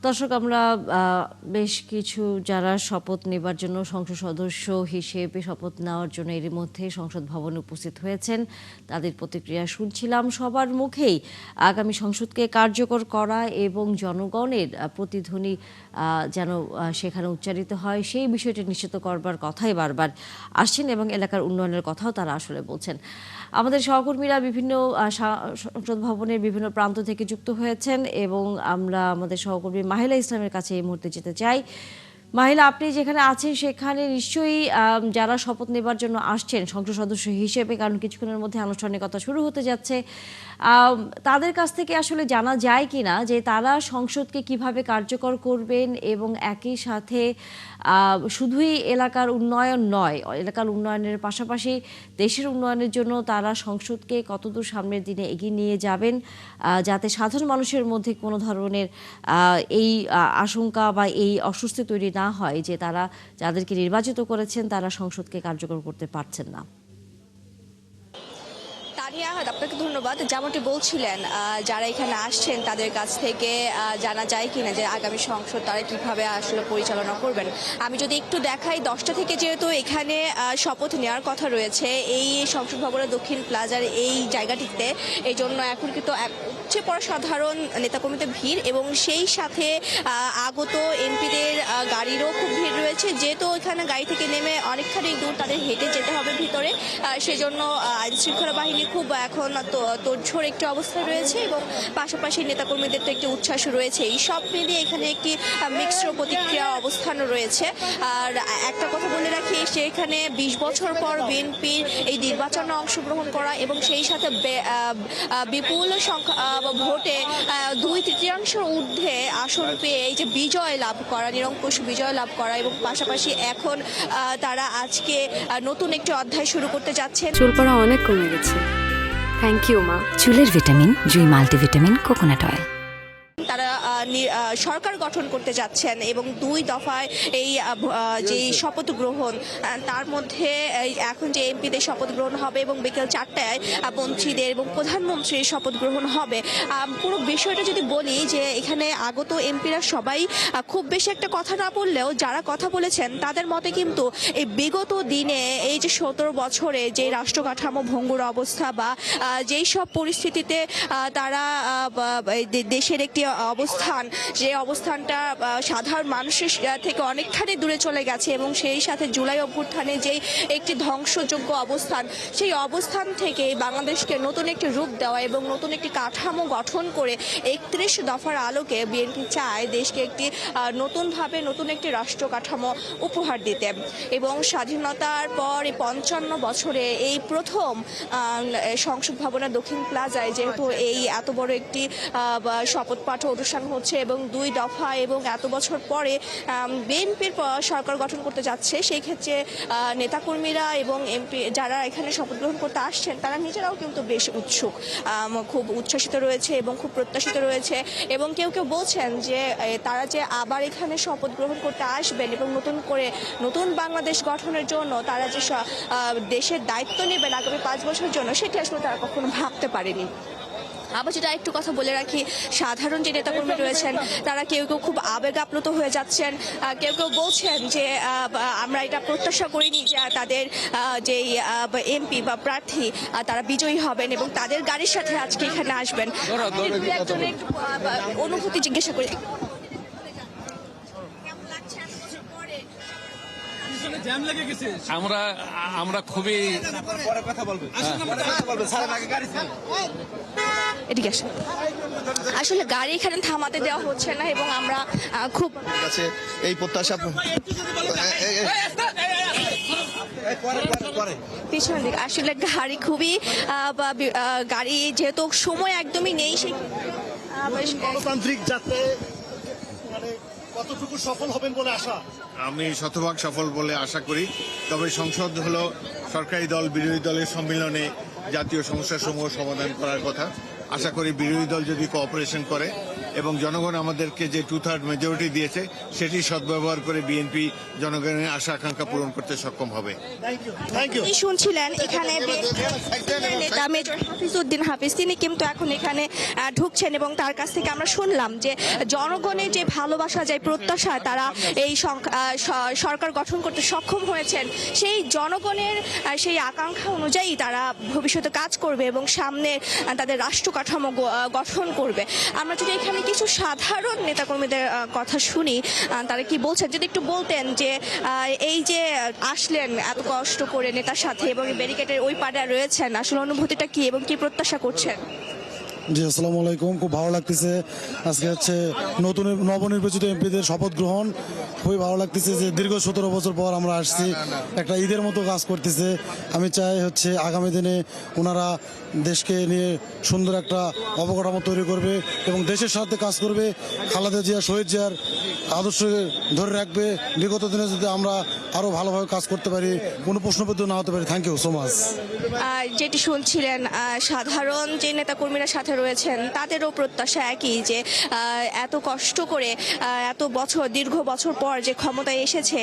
দর্শক, আমরা বেশ কিছু যারা শপথ নেবার জন্য সংসদ সদস্য হিসেবে শপথ নেওয়ার জন্য এর মধ্যে সংসদ ভবনে উপস্থিত হয়েছেন, তাদের প্রতিক্রিয়া শুনছিলাম। সবার মুখেই আগামী সংসদকে কার্যকর করা এবং জনগণের প্রতিধ্বনি যেন সেখানে উচ্চারিত হয় সেই বিষয়টি নিশ্চিত করবার কথাই বারবার আসছেন এবং এলাকার উন্নয়নের কথাও তারা আসলে বলছেন। আমাদের সহকর্মীরা বিভিন্ন সংসদ ভবনের বিভিন্ন প্রান্ত থেকে যুক্ত হয়েছেন এবং আমরা আমাদের সহকর্মী মাহিলা ইসলামের কাছে এই মুহূর্তে যেতে চাই। মাহিলা, আপনি যেখানে আছেন সেখানে নিশ্চয়ই যারা শপথ নেবার জন্য আসছেন সংসদ সদস্য হিসেবে, কারণ কিছুক্ষণের মধ্যে আনুষ্ঠানিকতা শুরু হতে যাচ্ছে, তাদের কাছ থেকে আসলে জানা যায় কিনা যে তারা সংসদকে কিভাবে কার্যকর করবেন এবং একই সাথে শুধুই এলাকার উন্নয়ন নয়, এলাকার উন্নয়নের পাশাপাশি দেশের উন্নয়নের জন্য তারা সংসদকে কতদূর সামনের দিনে এগিয়ে নিয়ে যাবেন যাতে সাধারণ মানুষের মধ্যে কোনো ধরনের এই আশঙ্কা বা এই অস্বস্তি তৈরি না হয় যে তারা যাদেরকে নির্বাচিত করেছেন তারা সংসদকে কার্যকর করতে পারছেন না। আপনাকে ধন্যবাদ। যেমনটি বলছিলেন, যারা এখানে আসছেন তাদের কাছ থেকে জানা যায় কিনা যে আগামী সংসদ তারা কিভাবে আসলে পরিচালনা করবেন। আমি যদি একটু দেখাই, 10টা থেকে যেহেতু এখানে শপথ নেওয়ার কথা রয়েছে এই সংসদ ভবনের দক্ষিণ প্লাজার এই জায়গাটিতে, এই জন্য এখন কিন্তু উপচে পড়া সাধারণ নেতাকর্মীদের ভিড় এবং সেই সাথে আগত এমপিদের গাড়িরও খুব ভিড় রয়েছে। যেহেতু এখানে গাড়ি থেকে নেমে অনেকখানি দূর তাদের হেঁটে যেতে হবে ভিতরে, সেজন্য আইন শৃঙ্খলা বাহিনী খুব এখন তোড়জোড় একটি অবস্থায় রয়েছে এবং পাশাপাশি নেতাকর্মীদের তো একটি উচ্ছ্বাস রয়েছে। এই সব মিলিয়ে এখানে একটি মিশ্র প্রতিক্রিয়া অবস্থান রয়েছে। আর একটা কথা বলে রাখি, সেখানে 20 বছর পর বিএনপির এই নির্বাচনে অংশগ্রহণ করা এবং সেই সাথে বিপুল সংখ্যা ভোটে 2/3 ঊর্ধ্বে আসন পেয়ে এই যে বিজয় লাভ করা, নিরঙ্কুশ বিজয় লাভ করা এবং পাশাপাশি এখন তারা আজকে নতুন একটি অধ্যায় শুরু করতে যাচ্ছেন। চুল পড়া অনেক কমে গেছে, থ্যাংক ইউ মা। চুলের ভিটামিন জুই মাল্টিভিটামিন কোকোনাট অয়েল। তারা সরকার গঠন করতে যাচ্ছেন এবং 2 দফায় এই যে শপথ গ্রহণ, তার মধ্যে এখন যে এমপিদের শপথ গ্রহণ হবে এবং বিকেল 4টায় মন্ত্রীদের এবং প্রধানমন্ত্রীর শপথ গ্রহণ হবে। পুরো বিষয়টা যদি বলি যে এখানে আগত এমপিরা সবাই খুব বেশি একটা কথা না বললেও যারা কথা বলেছেন তাদের মতে কিন্তু এই বিগত দিনে এই যে 17 বছরে যে রাষ্ট্র কাঠামো ভঙ্গুর অবস্থা বা যেই সব পরিস্থিতিতে তারা দেশের একটি অবস্থান, যে অবস্থানটা সাধারণ মানুষের থেকে অনেকখানি দূরে চলে গেছে এবং সেই সাথে জুলাই অভ্যুত্থানে যেই একটি ধ্বংসযোগ্য অবস্থান, সেই অবস্থান থেকে বাংলাদেশকে নতুন একটি রূপ দেওয়া এবং নতুন একটি কাঠামো গঠন করে 31 দফার আলোকে বিএনপি চায় দেশকে একটি নতুনভাবে নতুন একটি রাষ্ট্র কাঠামো উপহার দিতে এবং স্বাধীনতার পর এই 55 বছরে এই প্রথম সংসদ ভবনের দক্ষিণ প্লাজায় যেহেতু এই এত বড় একটি শপথ পাঠ অনুষ্ঠান হচ্ছে এবং 2 দফা এবং এত বছর পরে বিএনপির সরকার গঠন করতে যাচ্ছে, সেই ক্ষেত্রে নেতাকর্মীরা এবং এমপি যারা এখানে শপথ গ্রহণ করতে আসছেন তারা নিজেরাও কিন্তু বেশ উৎসুক, খুব উচ্ছ্বাসিত রয়েছে এবং খুব প্রত্যাশিত রয়েছে এবং কেউ কেউ বলছেন যে তারা যে আবার এখানে শপথ গ্রহণ করতে আসবেন এবং নতুন করে নতুন বাংলাদেশ গঠনের জন্য তারা যে দেশের দায়িত্ব নেবেন আগামী 5 বছরের জন্য, সেটি আসলে তারা কখনো ভাবতে পারেনি। আবার যেটা একটু কথা বলে রাখি, সাধারণ যে নেতাকর্মী রয়েছেন তারা কেউ কেউ খুব আবেগ আপ্লুত হয়ে যাচ্ছেন, কেউ কেউ বলছেন যে আমরা এটা প্রত্যাশা করিনি যে তাদের যেই এমপি বা প্রার্থী তারা বিজয়ী হবেন এবং তাদের গাড়ির সাথে আজকে এখানে আসবেন। একজনের অনুভূতি জিজ্ঞাসা করি। আমরা খুবই এদিকে আসলে গাড়ি এখানে থামাতে দেওয়া হচ্ছে না এবং আমরা খুব এই প্রত্যাশা পিছনের দিকে আসলে গাড়ি খুবই গাড়ি যেহেতু সময় একদমই নেই, সেই গণতান্ত্রিক যাত্রায় কতটুকু সফল হবেন বলে আশা? আমি শতভাগ সফল বলে আশা করি। তবে সংসদ হলো সরকারি দল বিরোধী দলের সম্মেলনে জাতীয় সমস্যাসমূহ সমাধান করার কথা। আশা করি বিরোধী দল যদি কোঅপারেশন করে এবং জনগণ আমাদেরকে যে 2/3 মেজরিটি দিয়েছে সেটি সদ্ব্যবহার করে বিএনপি জনগণের আশা আকাঙ্ক্ষা পূরণ করতে সক্ষম হবে। Thank you. আপনি শুনছিলেন এখানে নেতা মেজর হাফিজউদ্দিন হাফিজ, তিনি কিন্তু এখন এখানে ঢুকছেন এবং তার কাছ থেকে আমরা শুনলাম যে জনগণের যে ভালোবাসা, যে প্রত্যাশা তারা এই সরকার গঠন করতে সক্ষম হয়েছেন, সেই জনগণের সেই আকাঙ্ক্ষা অনুযায়ী তারা ভবিষ্যতে কাজ করবে এবং সামনে তাদের রাষ্ট্র কাঠামো গঠন করবে। আমরা যদি এখানে কিছু সাধারণ নেতাকর্মীদের কথা শুনি, তারা কি বলছেন যদি একটু বলতেন যে এই যে আসলেন এত কষ্ট করে নেতার সাথে এবং ব্যারিকেডের ওই পাড়ে রয়েছেন, আসলে অনুভূতিটা কি এবং কি প্রত্যাশা করছেন? জি, আসসালামু আলাইকুম। খুব ভালো লাগতেছে আজকে হচ্ছে নবনির্বাচিত এমপিদের শপথ গ্রহণ। খুবই ভালো লাগতেছে যে দীর্ঘ 17 বছর পর আমরা আসছি, একটা ঈদের মতো কাজ করতেছে। আমি চাই হচ্ছে আগামী দিনে ওনারা দেশকে নিয়ে সুন্দর একটা অবকাঠামো তৈরি করবে এবং দেশের সাথে কাজ করবে, খালেদা জিয়া শহীদ জিয়ার আদর্শ ধরে রাখবে। বিগত দিনে যদি আমরা আরও ভালোভাবে কাজ করতে পারি, কোনো প্রশ্নবিদ্ধ না হতে পারি। Thank you so much. যেটি শুনছিলেন সাধারণ যে নেতাকর্মীরা সাথে রয়েছেন তাদেরও প্রত্যাশা একই, যে এত কষ্ট করে এত বছর দীর্ঘ বছর পর যে ক্ষমতায় এসেছে,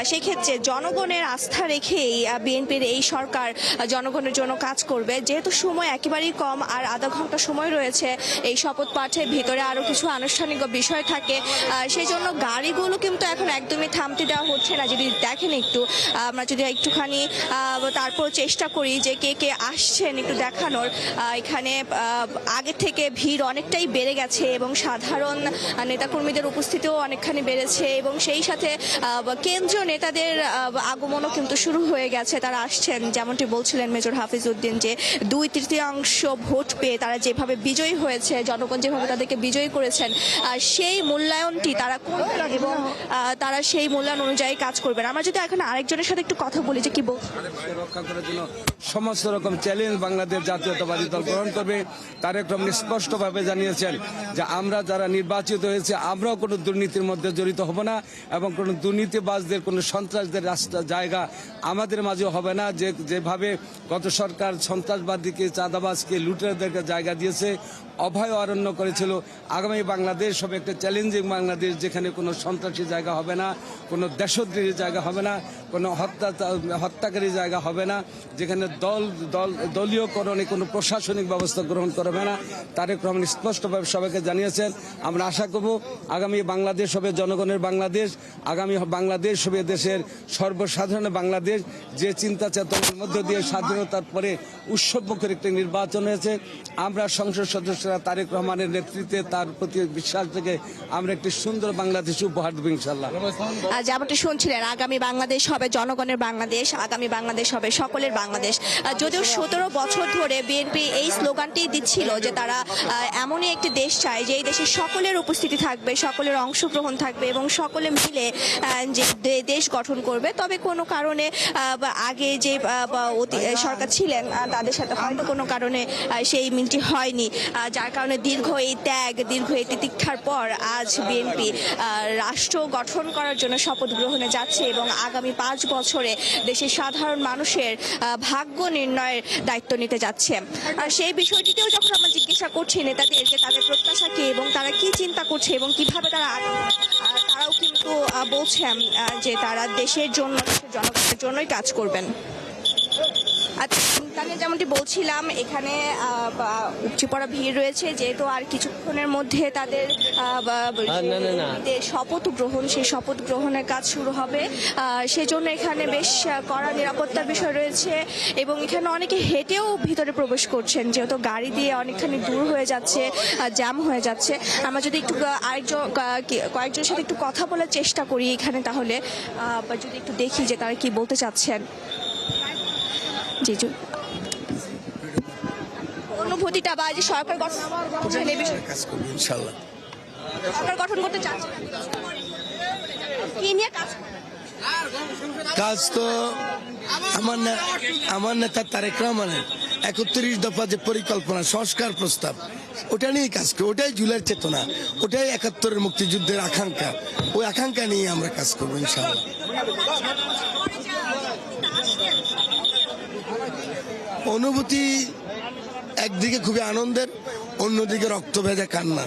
সেক্ষেত্রে জনগণের আস্থা রেখেই বিএনপির এই সরকার জনগণের জন্য কাজ করবে। যেহেতু সময় একেবারেই কম, আর আধা ঘন্টা সময় রয়েছে এই শপথ পাঠের ভিতরে, আরও কিছু আনুষ্ঠানিক বিষয় থাকে, সেই জন্য গাড়িগুলো কিন্তু এখন একদমই থামতে দেওয়া হচ্ছে না। যদি দেখেন একটু, আমরা যদি একটুখানি তারপর চেষ্টা করি যে কে কে আসছেন একটু দেখানোর। এখানে আগে থেকে ভিড় অনেকটাই বেড়ে গেছে এবং সাধারণ নেতাকর্মীদের উপস্থিতিও অনেকখানি বেড়েছে এবং সেই সাথে কেন্দ্রীয় নেতাদের আগমনও কিন্তু শুরু হয়ে গেছে। তারা আসছেন, যেমনটি বলছিলেন মেজর হাফিজউদ্দিন, যে 2/3 ভোট পেয়ে তারা যেভাবে বিজয়ী হয়েছে, জনগণ যেভাবে তাদেরকে বিজয়ী করেছেন, সেই মূল্যায়নটি তারা করবেন এবং তারা সেই মূল্যায়ন অনুযায়ী কাজ করবেন। আমরা যদি এখন আরেকজনের সাথে একটু কথা বলি যে কি বলছেন। রক্ষা করার জন্য সমস্ত রকম চ্যালেঞ্জ বাংলাদেশ জাতীয়তাবাদী দল গ্রহণ করবে। তারেক রহমান স্পষ্টভাবে জানিয়েছেন যে আমরা যারা নির্বাচিত হয়েছে আমরাও কোনো দুর্নীতির মধ্যে জড়িত হব না এবং কোনো দুর্নীতিবাজদের, কোনো সন্ত্রাসদের জায়গা আমাদের মাঝে হবে না। যেভাবে গত সরকার সন্ত্রাসবাদীকে, চাঁদাবাজকে, লুটেরাদেরকে জায়গা দিয়েছে, অভয় অরণ্য করেছিল, আগামী বাংলাদেশ হবে একটা চ্যালেঞ্জিং বাংলাদেশ, যেখানে কোনো সন্ত্রাসী জায়গা হবে না, কোনো দেশদ্রোহী জায়গা হবে না, কোনো হত্যাকারী জায়গা হবে না, যেখানে দলীয়করণে কোনো প্রশাসনিক ব্যবস্থা গ্রহণ করবে না। তারেক রহমান স্পষ্টভাবে সবাইকে জানিয়েছেন। আমরা আশা করব আগামী বাংলাদেশ হবে জনগণের বাংলাদেশ, আগামী বাংলাদেশ হবে দেশের সর্বসাধারণ বাংলাদেশ। যে চিন্তা চেতনার মধ্য দিয়ে স্বাধীনতার পরে উৎসবমুখর একটি নির্বাচন হয়েছে, আমরা সংসদ সদস্যরা তারেক রহমানের নেতৃত্বে তার প্রতি বিশ্বাস থেকে আমরা একটি সুন্দর বাংলাদেশ উপহার দেব ইনশাল্লাহ। যেমনটি শুনছিলেন, আগামী বাংলাদেশ হবে জনগণের বাংলাদেশ, আগামী বাংলাদেশ হবে সকলের বাংলাদেশ। যদিও 17 বছর ধরে বিএনপি এই স্লোগানটি দিচ্ছিল যে তারা এমনই একটি দেশ চায় যে এই দেশে সকলের উপস্থিতি থাকবে, সকলের অংশগ্রহণ থাকবে এবং সকলে মিলে যে দেশ গঠন করবে। তবে কোনো কারণে আগে যে সরকার ছিলেন তাদের সাথে হয়তো কোনো কারণে সেই মিলটি হয়নি, যার কারণে দীর্ঘ এই ত্যাগ, দীর্ঘ এই তিতিক্ষার পর আজ বিএনপি রাষ্ট্র গঠন করার জন্য শপথ গ্রহণে যাচ্ছে এবং আগামী 5 বছরে দেশের সাধারণ মানুষের ভাগ্য নির্ণয়ের দায়িত্ব নিতে যাচ্ছে। আর সেই বিষয়টিতেও যখন আমরা জিজ্ঞাসা করছি নেতাদের যে তাদের প্রত্যাশা কি এবং তারা কি চিন্তা করছে এবং কিভাবে তারা তারাও কিন্তু বলছেন যে তারা দেশের জন্য, দেশের জনগণের জন্যই কাজ করবেন। তাকে যেমনটি বলছিলাম, এখানে উপচে পড়া ভিড় রয়েছে, যেহেতু আর কিছুক্ষণের মধ্যে তাদের শপথ গ্রহণ, সেই শপথ গ্রহণের কাজ শুরু হবে। সেজন্য এখানে বেশ কড়া নিরাপত্তার বিষয় রয়েছে এবং এখানে অনেকে হেঁটেও ভিতরে প্রবেশ করছেন, যেহেতু গাড়ি দিয়ে অনেকখানি দূর হয়ে যাচ্ছে, জ্যাম হয়ে যাচ্ছে। আমরা যদি একটু কয়েকজনের সাথে একটু কথা বলার চেষ্টা করি এখানে, তাহলে যদি একটু দেখি যে তারা কি বলতে চাচ্ছেন। জি, অনুভূতিটা বা যে সরকার গঠন সরকার গঠন করতে চাচ্ছেন, কি নিয়ে কাজ? তো আমার নেতা তারেক রহমানের 31 দফা যে পরিকল্পনা, সংস্কার প্রস্তাব, ওটা নিয়ে কাজ করি। ওটাই জুলাইয়ের চেতনা, ওটাই 71-এর মুক্তিযুদ্ধের আকাঙ্ক্ষা। ওই আকাঙ্ক্ষা নিয়ে আমরা কাজ করবো ইনশাআল্লাহ। অনুভূতি একদিকে খুবই আনন্দের, অন্যদিকে রক্ত ভেজা কান্না,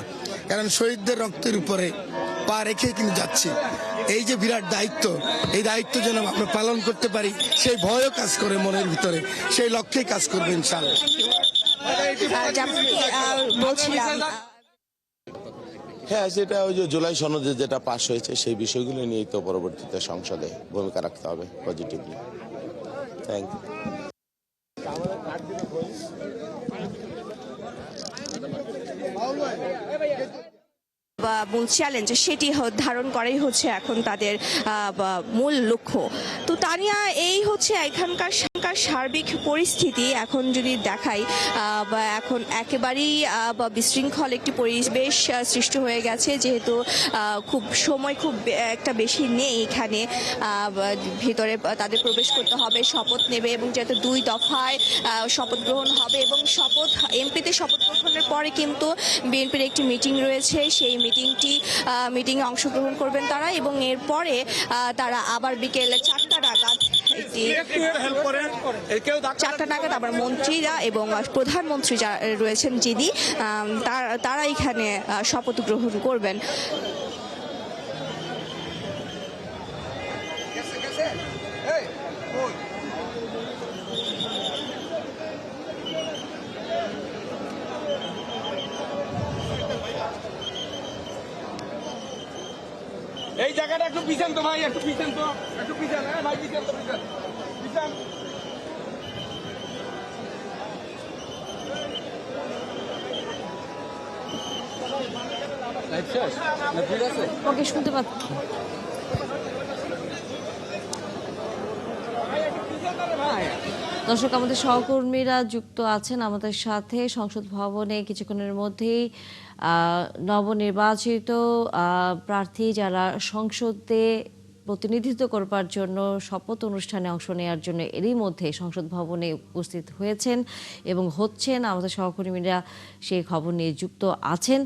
কারণ শহীদদের রক্তের উপরে পা রেখে কিন্তু যাচ্ছি। এই যে বিরাট দায়িত্ব, এই দায়িত্ব যেন আমরা পালন করতে পারি, সেই ভয়ও কাজ করে মনের ভিতরে, সেই লক্ষ্যেই কাজ করবে ইনশাআল্লাহ। যেমনটি বলছিলাম, হ্যাঁ, সেটা ওই যে জুলাই সনদে যেটা পাশ হয়েছে সেই বিষয়গুলো নিয়েই তো পরবর্তীতে সংসদে ভূমিকা রাখতে হবে পজিটিভলি। Thank you. মূল চ্যালেঞ্জ সেটি ধারণ করাই হচ্ছে এখন তাদের মূল লক্ষ্য। তো তানিয়া, এই হচ্ছে এখানকার সার্বিক পরিস্থিতি। এখন যদি দেখাই, এখন একেবারেই বিশৃঙ্খল একটি পরিবেশ সৃষ্টি হয়ে গেছে, যেহেতু সময় খুব একটা বেশি নেই এখানে। ভিতরে তাদের প্রবেশ করতে হবে, শপথ নেবে, এবং যেহেতু 2 দফায় শপথ গ্রহণ হবে, এবং এমপিতে শপথ গ্রহণের পরে কিন্তু বিএনপির একটি মিটিং রয়েছে। সেই মিটিংয়ে অংশগ্রহণ করবেন তারা, এবং এরপরে তারা আবার বিকেল 4টা নাগাদ আবার মন্ত্রীরা এবং প্রধানমন্ত্রী যা রয়েছেন যিনি, তারা এখানে শপথ গ্রহণ করবেন। এই জায়গাটা একটু পিছান তো ভাই, একটু পিছান তো, একটু পিছান। হ্যাঁ ভাই, পিছান তো, পিছান পিছান। ওকে, শুনতে পাচ্ছি। দর্শক, আমাদের সহকর্মীরা যুক্ত আছেন আমাদের সাথে। সংসদ ভবনে কিছুক্ষণের মধ্যেই নবনির্বাচিত প্রার্থী যারা সংসদে প্রতিনিধিত্ব করবার জন্য শপথ অনুষ্ঠানে অংশ নেওয়ার জন্য এরই মধ্যে সংসদ ভবনে উপস্থিত হয়েছেন এবং হচ্ছেন। আমাদের সহকর্মীরা সেই খবর নিয়ে যুক্ত আছেন।